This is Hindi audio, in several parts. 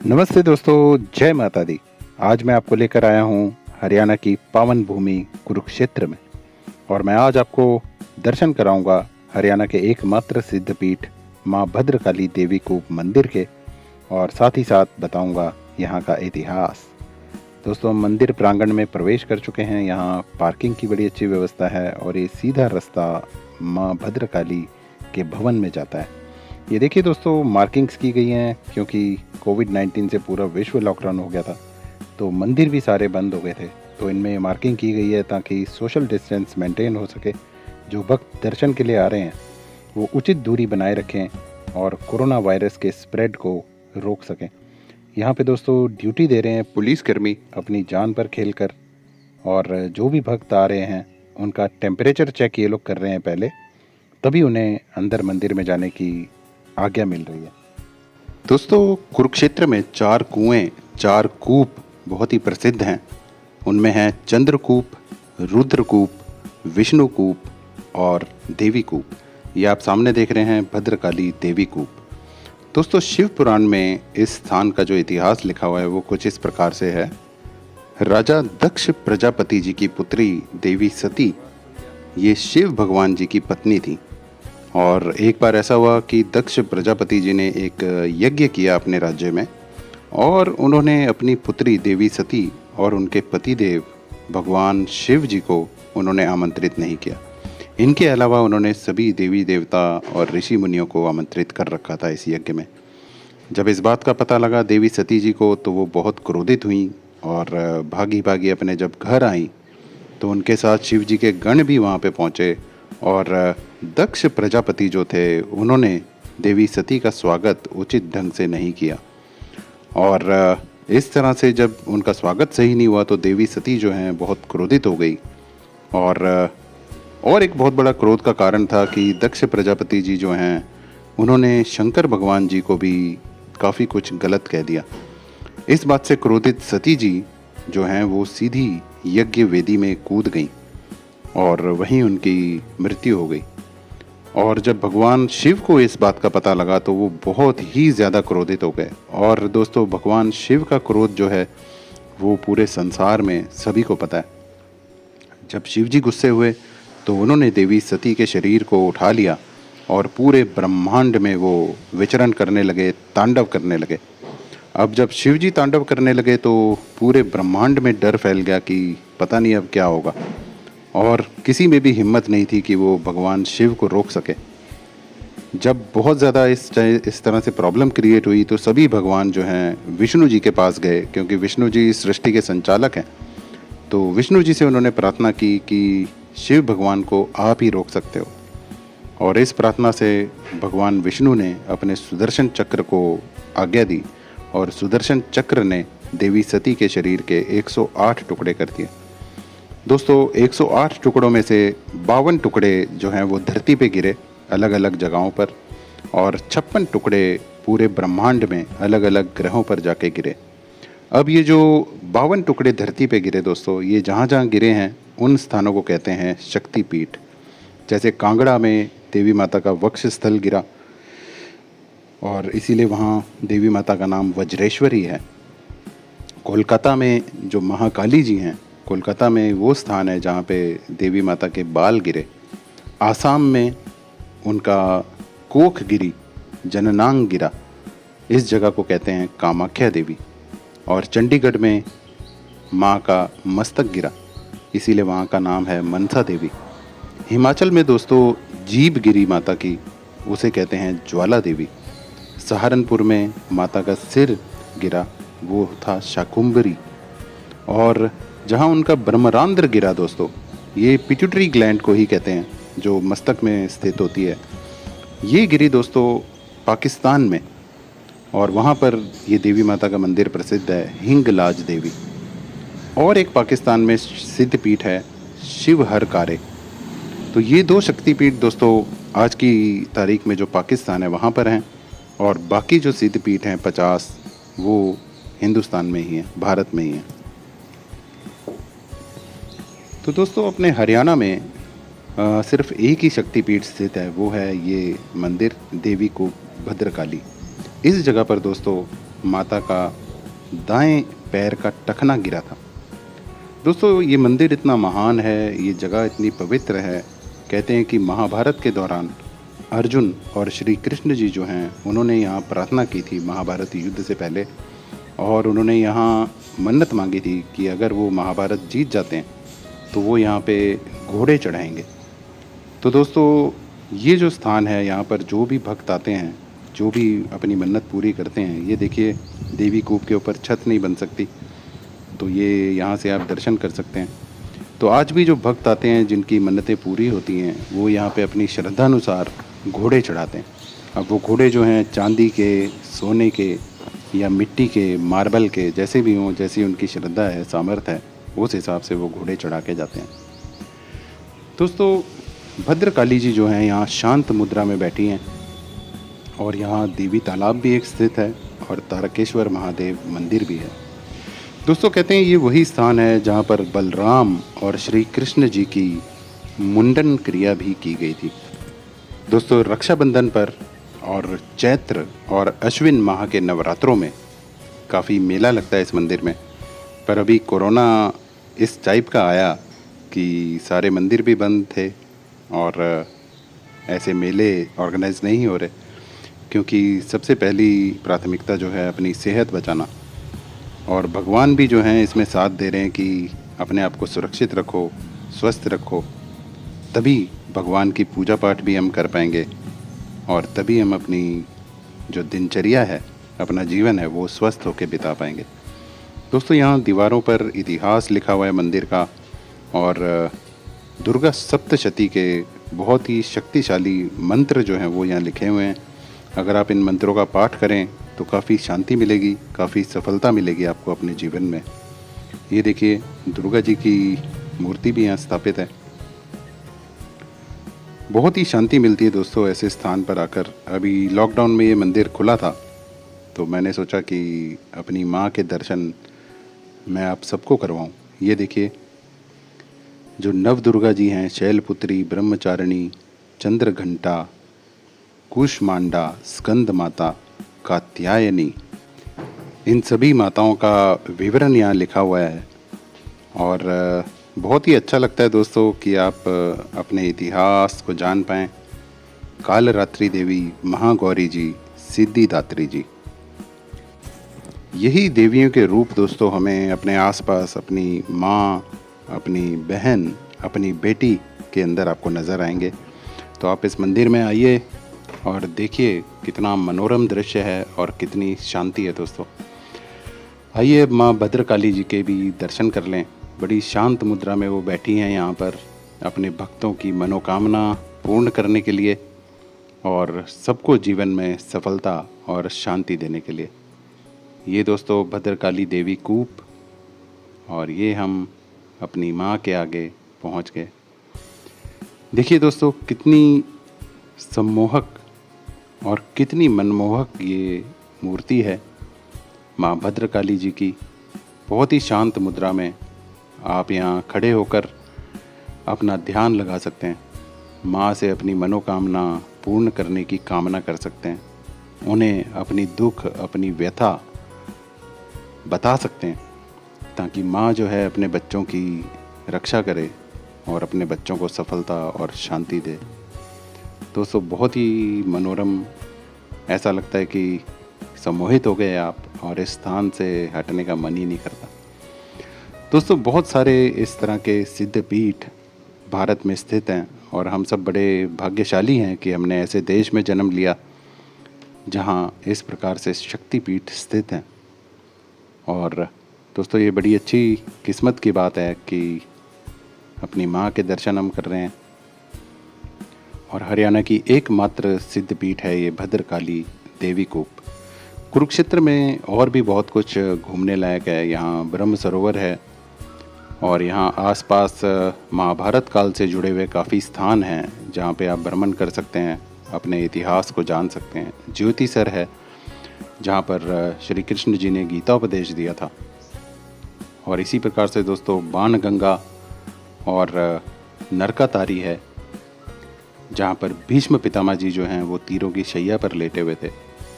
नमस्ते दोस्तों, जय माता दी। आज मैं आपको लेकर आया हूँ हरियाणा की पावन भूमि कुरुक्षेत्र में और मैं आज आपको दर्शन कराऊंगा हरियाणा के एकमात्र सिद्धपीठ माँ भद्रकाली देवी कूप मंदिर के और साथ ही साथ बताऊंगा यहाँ का इतिहास। दोस्तों, हम मंदिर प्रांगण में प्रवेश कर चुके हैं। यहाँ पार्किंग की बड़ी अच्छी व्यवस्था है और ये सीधा रास्ता माँ भद्रकाली के भवन में जाता है। ये देखिए दोस्तों, मार्किंग्स की गई हैं क्योंकि कोविड-19 से पूरा विश्व लॉकडाउन हो गया था, तो मंदिर भी सारे बंद हो गए थे। तो इनमें मार्किंग की गई है ताकि सोशल डिस्टेंस मेंटेन हो सके। जो भक्त दर्शन के लिए आ रहे हैं, वो उचित दूरी बनाए रखें और कोरोना वायरस के स्प्रेड को रोक सकें। यहाँ पे दोस्तों ड्यूटी दे रहे हैं पुलिसकर्मी अपनी जान पर खेलकर और जो भी भक्त आ रहे हैं, उनका टेम्परेचर चेक ये लोग कर रहे हैं पहले, तभी उन्हें अंदर मंदिर में जाने की आज्ञा मिल रही है। दोस्तों, कुरुक्षेत्र में 4 कुएं, 4 कूप बहुत ही प्रसिद्ध हैं। उनमें हैं चंद्रकूप, रुद्रकूप, विष्णुकूप और देवी कूप। ये आप सामने देख रहे हैं भद्रकाली देवी कूप। दोस्तों, शिव पुराण में इस स्थान का जो इतिहास लिखा हुआ है वो कुछ इस प्रकार से है। राजा दक्ष प्रजापति जी की पुत्री देवी सती ये शिव भगवान जी की पत्नी थी और एक बार ऐसा हुआ कि दक्ष प्रजापति जी ने एक यज्ञ किया अपने राज्य में और उन्होंने अपनी पुत्री देवी सती और उनके पतिदेव भगवान शिव जी को उन्होंने आमंत्रित नहीं किया। इनके अलावा उन्होंने सभी देवी देवता और ऋषि मुनियों को आमंत्रित कर रखा था इस यज्ञ में। जब इस बात का पता लगा देवी सती जी को तो वो बहुत क्रोधित हुई और भागी भागी अपने जब घर आई तो उनके साथ शिव जी के गण भी वहाँ पे पहुँचे और दक्ष प्रजापति जो थे उन्होंने देवी सती का स्वागत उचित ढंग से नहीं किया और इस तरह से जब उनका स्वागत सही नहीं हुआ तो देवी सती जो हैं बहुत क्रोधित हो गई और एक बहुत बड़ा क्रोध का कारण था कि दक्ष प्रजापति जी जो हैं उन्होंने शंकर भगवान जी को भी काफ़ी कुछ गलत कह दिया। इस बात से क्रोधित सती जी जो हैं वो सीधी यज्ञ वेदी में कूद गई और वहीं उनकी मृत्यु हो गई। और जब भगवान शिव को इस बात का पता लगा तो वो बहुत ही ज़्यादा क्रोधित हो गए। और दोस्तों, भगवान शिव का क्रोध जो है वो पूरे संसार में सभी को पता है। जब शिव जी गुस्से हुए तो उन्होंने देवी सती के शरीर को उठा लिया और पूरे ब्रह्मांड में वो विचरण करने लगे, तांडव करने लगे। अब जब शिव जी तांडव करने लगे तो पूरे ब्रह्मांड में डर फैल गया कि पता नहीं अब क्या होगा और किसी में भी हिम्मत नहीं थी कि वो भगवान शिव को रोक सके। जब बहुत ज़्यादा इस तरह से प्रॉब्लम क्रिएट हुई तो सभी भगवान जो हैं विष्णु जी के पास गए क्योंकि विष्णु जी सृष्टि के संचालक हैं। तो विष्णु जी से उन्होंने प्रार्थना की कि शिव भगवान को आप ही रोक सकते हो और इस प्रार्थना से भगवान विष्णु ने अपने सुदर्शन चक्र को आज्ञा दी और सुदर्शन चक्र ने देवी सती के शरीर के 108 टुकड़े कर दिए। दोस्तों, 108 टुकड़ों में से 52 टुकड़े जो हैं वो धरती पे गिरे अलग अलग जगहों पर और 56 टुकड़े पूरे ब्रह्मांड में अलग अलग ग्रहों पर जाके गिरे। अब ये जो 52 टुकड़े धरती पे गिरे दोस्तों, ये जहाँ जहाँ गिरे हैं उन स्थानों को कहते हैं शक्तिपीठ। जैसे कांगड़ा में देवी माता का वक्ष स्थल गिरा और इसीलिए वहाँ देवी माता का नाम वज्रेश्वरी है। कोलकाता में जो महाकाली जी हैं, कोलकाता में वो स्थान है जहाँ पे देवी माता के बाल गिरे। आसाम में उनका कोख गिरी, जननांग गिरा, इस जगह को कहते हैं कामाख्या देवी। और चंडीगढ़ में माँ का मस्तक गिरा, इसीलिए वहाँ का नाम है मनसा देवी। हिमाचल में दोस्तों जीभ गिरी माता की, उसे कहते हैं ज्वाला देवी। सहारनपुर में माता का सिर गिरा, वो था शाकुंभरी। और जहाँ उनका ब्रह्मरांध्र गिरा दोस्तों, ये पिट्यूटरी ग्लैंड को ही कहते हैं जो मस्तक में स्थित होती है, ये गिरी दोस्तों पाकिस्तान में और वहाँ पर ये देवी माता का मंदिर प्रसिद्ध है, हिंगलाज देवी। और एक पाकिस्तान में सिद्धपीठ है शिवहर कारे। तो ये 2 शक्तिपीठ दोस्तों आज की तारीख में जो पाकिस्तान है वहाँ पर हैं और बाकी जो सिद्धपीठ हैं 50 वो हिंदुस्तान में ही हैं, भारत में ही हैं। तो दोस्तों, अपने हरियाणा में सिर्फ एक ही शक्तिपीठ स्थित है, वो है ये मंदिर देवी कूप भद्रकाली। इस जगह पर दोस्तों माता का दाएं पैर का टखना गिरा था। दोस्तों ये मंदिर इतना महान है, ये जगह इतनी पवित्र है। कहते हैं कि महाभारत के दौरान अर्जुन और श्री कृष्ण जी जो हैं उन्होंने यहाँ प्रार्थना की थी महाभारत युद्ध से पहले, और उन्होंने यहाँ मन्नत मांगी थी कि अगर वो महाभारत जीत जाते हैं तो वो यहाँ पे घोड़े चढ़ाएंगे। तो दोस्तों ये जो स्थान है, यहाँ पर जो भी भक्त आते हैं, जो भी अपनी मन्नत पूरी करते हैं, ये देखिए देवी कूप के ऊपर छत नहीं बन सकती, तो ये यहाँ से आप दर्शन कर सकते हैं। तो आज भी जो भक्त आते हैं जिनकी मन्नतें पूरी होती हैं वो यहाँ पे अपनी श्रद्धानुसार घोड़े चढ़ाते हैं। अब वो घोड़े जो हैं चांदी के, सोने के या मिट्टी के, मार्बल के, जैसे भी हों, जैसी उनकी श्रद्धा है, सामर्थ्य है, उस हिसाब से वो घोड़े चढ़ा के जाते हैं। दोस्तों भद्रकाली जी जो हैं यहाँ शांत मुद्रा में बैठी हैं, और यहाँ देवी तालाब भी एक स्थित है और तारकेश्वर महादेव मंदिर भी है। दोस्तों कहते हैं ये वही स्थान है जहाँ पर बलराम और श्री कृष्ण जी की मुंडन क्रिया भी की गई थी। दोस्तों रक्षाबंधन पर और चैत्र और अश्विन माह के नवरात्रों में काफ़ी मेला लगता है इस मंदिर में, पर अभी कोरोना इस टाइप का आया कि सारे मंदिर भी बंद थे और ऐसे मेले ऑर्गेनाइज नहीं हो रहे, क्योंकि सबसे पहली प्राथमिकता जो है अपनी सेहत बचाना, और भगवान भी जो हैं इसमें साथ दे रहे हैं कि अपने आप को सुरक्षित रखो, स्वस्थ रखो, तभी भगवान की पूजा पाठ भी हम कर पाएंगे और तभी हम अपनी जो दिनचर्या है, अपना जीवन है, वो स्वस्थ होकर बिता पाएंगे। दोस्तों यहाँ दीवारों पर इतिहास लिखा हुआ है मंदिर का, और दुर्गा सप्तशती के बहुत ही शक्तिशाली मंत्र जो हैं वो यहाँ लिखे हुए हैं। अगर आप इन मंत्रों का पाठ करें तो काफ़ी शांति मिलेगी, काफ़ी सफलता मिलेगी आपको अपने जीवन में। ये देखिए दुर्गा जी की मूर्ति भी यहाँ स्थापित है। बहुत ही शांति मिलती है दोस्तों ऐसे स्थान पर आकर। अभी लॉकडाउन में ये मंदिर खुला था तो मैंने सोचा कि अपनी माँ के दर्शन मैं आप सबको करवाऊँ। ये देखिए जो नव दुर्गा जी हैं, शैलपुत्री, ब्रह्मचारिणी, चंद्रघंटा, कुष्मांडा, स्कंद माता, कात्यायनी, इन सभी माताओं का विवरण यहाँ लिखा हुआ है। और बहुत ही अच्छा लगता है दोस्तों कि आप अपने इतिहास को जान पाएँ। कालरात्रि देवी, महागौरी जी, सिद्धिदात्री जी, यही देवियों के रूप दोस्तों हमें अपने आसपास अपनी माँ, अपनी बहन, अपनी बेटी के अंदर आपको नज़र आएंगे। तो आप इस मंदिर में आइए और देखिए कितना मनोरम दृश्य है और कितनी शांति है दोस्तों। आइए माँ भद्रकाली जी के भी दर्शन कर लें। बड़ी शांत मुद्रा में वो बैठी हैं यहाँ पर अपने भक्तों की मनोकामना पूर्ण करने के लिए और सबको जीवन में सफलता और शांति देने के लिए। ये दोस्तों भद्रकाली देवी कूप, और ये हम अपनी माँ के आगे पहुँच गए। देखिए दोस्तों कितनी सम्मोहक और कितनी मनमोहक ये मूर्ति है माँ भद्रकाली जी की। बहुत ही शांत मुद्रा में आप यहाँ खड़े होकर अपना ध्यान लगा सकते हैं, माँ से अपनी मनोकामना पूर्ण करने की कामना कर सकते हैं, उन्हें अपनी दुख, अपनी व्यथा बता सकते हैं, ताकि माँ जो है अपने बच्चों की रक्षा करे और अपने बच्चों को सफलता और शांति दे। दोस्तों बहुत ही मनोरम, ऐसा लगता है कि सम्मोहित हो गए आप और इस स्थान से हटने का मन ही नहीं करता। दोस्तों बहुत सारे इस तरह के सिद्ध पीठ भारत में स्थित हैं और हम सब बड़े भाग्यशाली हैं कि हमने ऐसे देश में जन्म लिया जहां इस प्रकार से शक्तिपीठ स्थित हैं। और दोस्तों ये बड़ी अच्छी किस्मत की बात है कि अपनी माँ के दर्शन हम कर रहे हैं। और हरियाणा की एकमात्र सिद्ध पीठ है ये भद्रकाली देवी कूप। कुरुक्षेत्र में और भी बहुत कुछ घूमने लायक है। यहाँ ब्रह्म सरोवर है और यहाँ आसपास महाभारत काल से जुड़े हुए काफ़ी स्थान हैं जहाँ पे आप भ्रमण कर सकते हैं, अपने इतिहास को जान सकते हैं। ज्योतिसर है जहाँ पर श्री कृष्ण जी ने गीता उपदेश दिया था। और इसी प्रकार से दोस्तों बाणगंगा और नरकातारी है जहाँ पर भीष्म पितामह जी जो हैं वो तीरों की शैया पर लेटे हुए थे।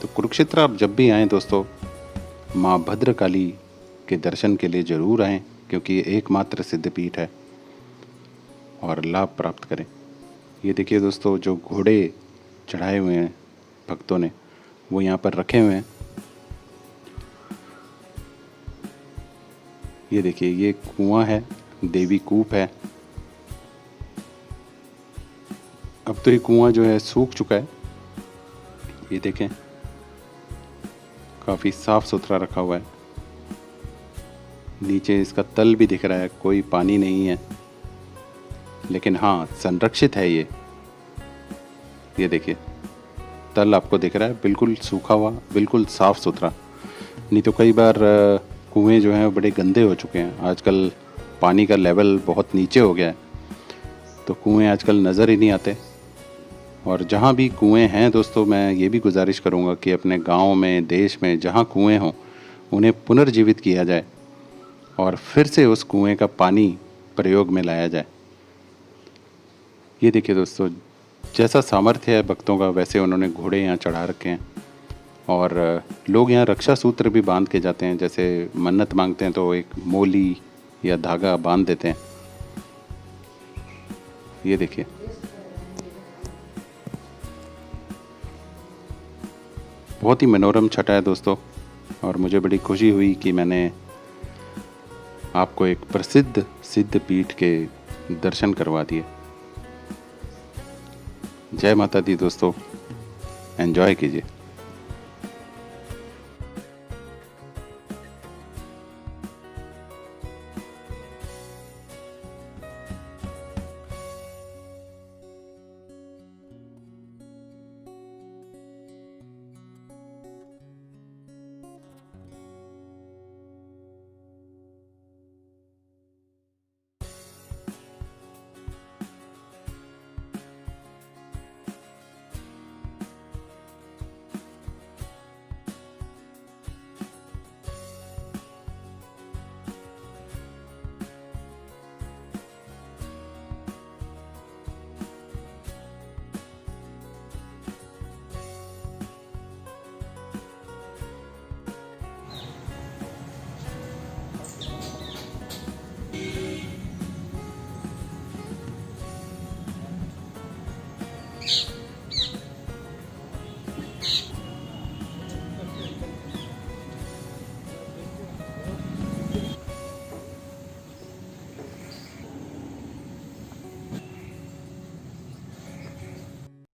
तो कुरुक्षेत्र आप जब भी आएँ दोस्तों माँ भद्रकाली के दर्शन के लिए ज़रूर आएँ, क्योंकि ये एकमात्र सिद्धपीठ है, और लाभ प्राप्त करें। ये देखिए दोस्तों, जो घोड़े चढ़ाए हुए हैं भक्तों ने, वो यहाँ पर रखे हुए हैं। ये देखिए, ये कुआं है, देवी कूप है। अब तो ये कुआं जो है सूख चुका है। ये देखें, काफ़ी साफ सुथरा रखा हुआ है। नीचे इसका तल भी दिख रहा है, कोई पानी नहीं है, लेकिन हाँ संरक्षित है ये। ये देखिए, तल आपको दिख रहा है, बिल्कुल सूखा हुआ, बिल्कुल साफ सुथरा। नहीं तो कई बार कुएं जो हैं बड़े गंदे हो चुके हैं। आजकल पानी का लेवल बहुत नीचे हो गया है, तो कुएं आजकल नज़र ही नहीं आते। और जहाँ भी कुएं हैं दोस्तों, मैं ये भी गुजारिश करूँगा कि अपने गांव में, देश में जहाँ कुएं हों, उन्हें पुनर्जीवित किया जाए और फिर से उस कुएं का पानी प्रयोग में लाया जाए। ये देखिए दोस्तों, जैसा सामर्थ्य है भक्तों का, वैसे उन्होंने घोड़े यहाँ चढ़ा रखे हैं। और लोग यहाँ रक्षा सूत्र भी बांध के जाते हैं। जैसे मन्नत मांगते हैं तो एक मोली या धागा बांध देते हैं। ये देखिए, बहुत ही मनोरम छटा है दोस्तों, और मुझे बड़ी खुशी हुई कि मैंने आपको एक प्रसिद्ध सिद्ध पीठ के दर्शन करवा दिए। जय माता दी दोस्तों, एंजॉय कीजिए।